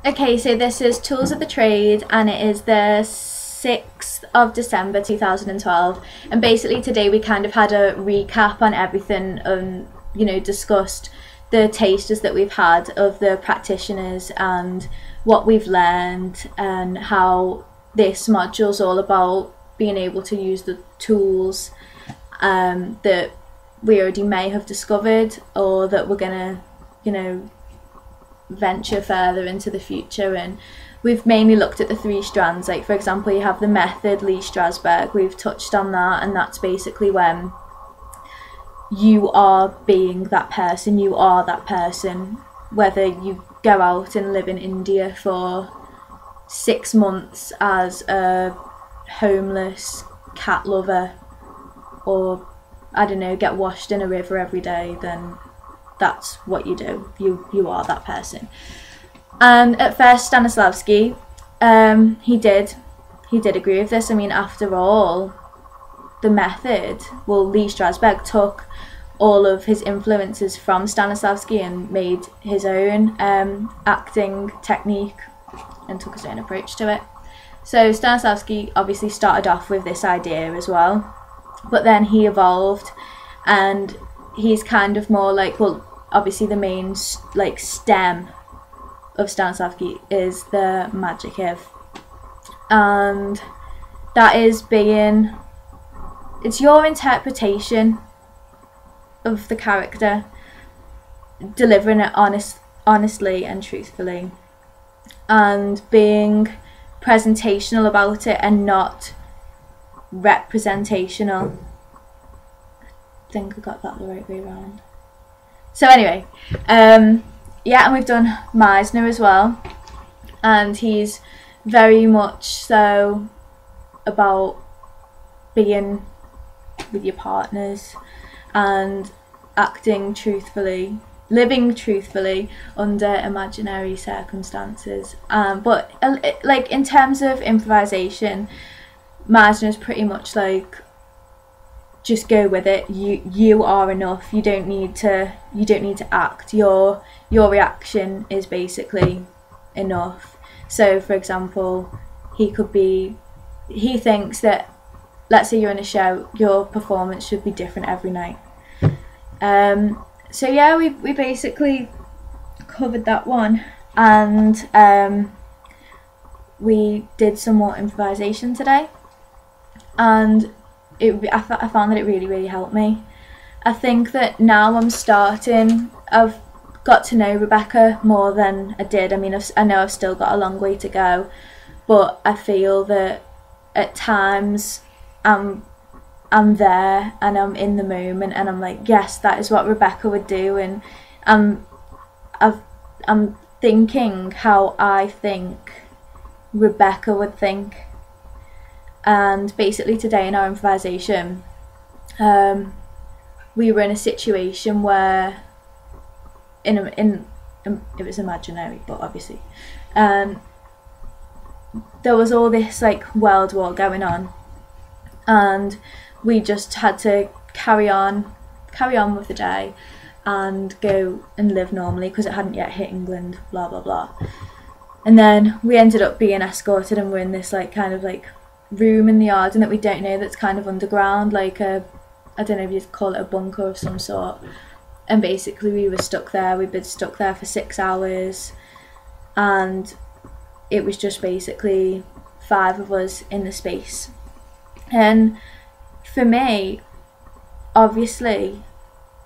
Okay, so this is Tools of the Trade, and it is the 6th of December 2012. And basically today we kind of had a recap on everything and, you know, discussed the tasters that we've had of the practitioners and what we've learned, and how this module's all about being able to use the tools that we already may have discovered, or that we're gonna, you know, venture further into the future. And we've mainly looked at the 3 strands. Like, for example, you have the method, Lee Strasberg, we've touched on that, and that's basically when you are being that person, you are that person, whether you go out and live in India for 6 months as a homeless cat lover, or I don't know, get washed in a river every day, then that's what you do. You are that person. And at first Stanislavski, he did agree with this. I mean, after all, the method, well, Lee Strasberg took all of his influences from Stanislavski and made his own acting technique and took his own approach to it. So Stanislavski obviously started off with this idea as well, but then he evolved, and he's kind of more like, well, obviously the main like stem of Stanislavski is the Magikiv, and that is being, it's your interpretation of the character, delivering it honestly and truthfully, and being presentational about it and not representational. I think I got that the right way around. So anyway, yeah, and we've done Meisner as well, and he's very much so about being with your partners and acting truthfully, living truthfully under imaginary circumstances. But like in terms of improvisation, Meisner is pretty much like, just go with it. You are enough. You don't need to act. Your reaction is basically enough. So for example, he thinks that, let's say you're in a show, your performance should be different every night. So yeah, we basically covered that one, and we did some more improvisation today, and I found that it really helped me. I think that now I've got to know Rebecca more than I did. I mean, I know I've still got a long way to go, but I feel that at times I'm there and I'm in the moment, and I'm like, yes, that is what Rebecca would do, and I'm thinking how I think Rebecca would think. And basically today in our improvisation, we were in a situation where it was imaginary, but obviously there was all this like world war going on, and we just had to carry on with the day and go and live normally because it hadn't yet hit England, blah blah blah. And then we ended up being escorted, and we're in this like kind of like room in the garden that we don't know, that's kind of underground, like I don't know if you'd call it a bunker of some sort. And basically we were stuck there. We'd been stuck there for 6 hours, and it was just basically 5 of us in the space. And for me, obviously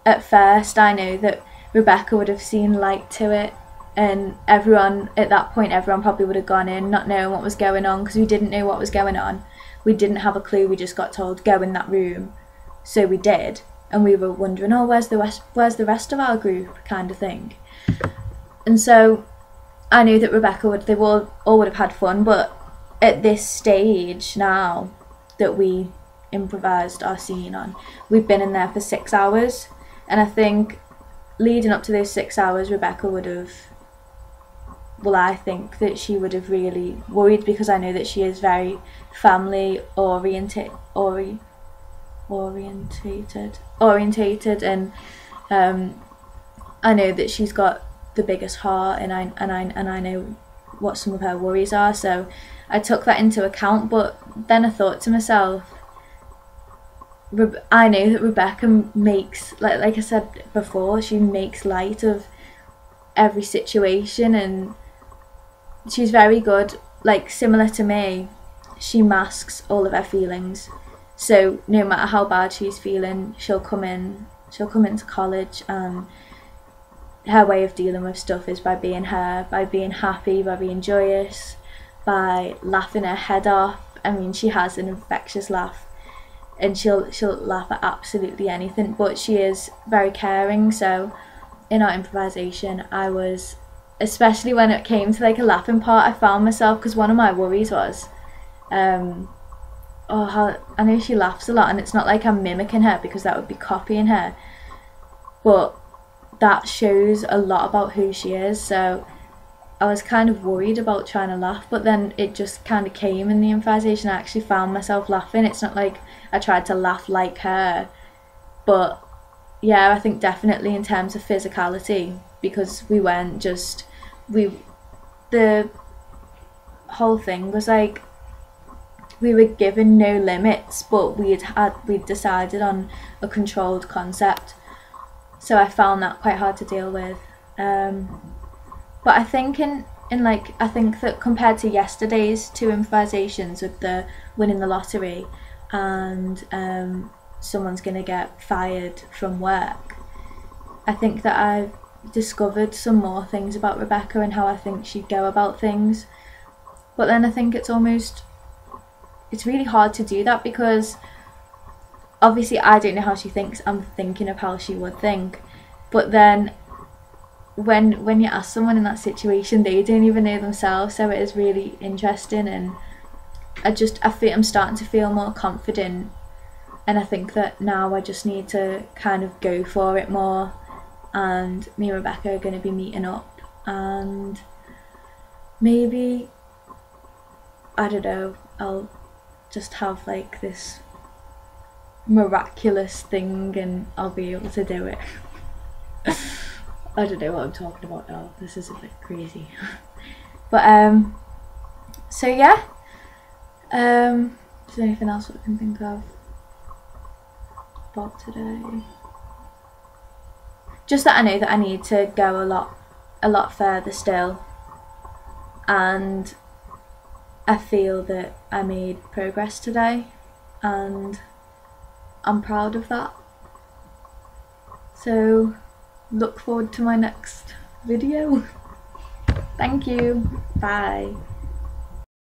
at first I know that Rebecca would have seen light to it, and everyone at that point, everyone probably would have gone in not knowing what was going on, because we didn't know what was going on. We didn't have a clue. We just got told go in that room, so we did, and we were wondering, oh, where's the rest of our group, kind of thing. And so I knew that Rebecca they all would have had fun, but at this stage now that we improvised our scene on, we've been in there for 6 hours, and I think leading up to those 6 hours, Rebecca would have, well, I think that she would have really worried, because I know that she is very family orientated, and I know that she's got the biggest heart, and I know what some of her worries are, so I took that into account. But then I thought to myself, I know that Rebecca makes, like I said before, she makes light of every situation, and she's very good, like similar to me, she masks all of her feelings. So no matter how bad she's feeling, she'll come into college, and her way of dealing with stuff is by being her, by being happy, by being joyous, by laughing her head off. I mean, she has an infectious laugh, and she'll laugh at absolutely anything, but she is very caring. So in our improvisation, I was, especially when it came to like a laughing part, I found myself, because one of my worries was how I know she laughs a lot, and it's not like I'm mimicking her, because that would be copying her, but that shows a lot about who she is. So I was kind of worried about trying to laugh, but then it just kind of came in the improvisation. I actually found myself laughing. It's not like I tried to laugh like her, but yeah, I think definitely in terms of physicality, because we weren't just, the whole thing was like, we were given no limits, but we'd decided on a controlled concept. So I found that quite hard to deal with. But I think I think that compared to yesterday's two improvisations with the winning the lottery and someone's gonna get fired from work, I think that I've discovered some more things about Rebecca and how I think she'd go about things. But then I think it's really hard to do that, because obviously I don't know how she thinks, I'm thinking of how she would think. But then when you ask someone in that situation, they don't even know themselves, so it is really interesting. And I'm starting to feel more confident, and I think that now I just need to kind of go for it more, and me and Rebecca are going to be meeting up, and maybe, I don't know, I'll just have like this miraculous thing and I'll be able to do it. I don't know what I'm talking about now, this is a bit crazy. But so yeah, is there anything else that I can think of about today? Just that I know that I need to go a lot further still, and I feel that I made progress today, and I'm proud of that. So look forward to my next video. Thank you. Bye.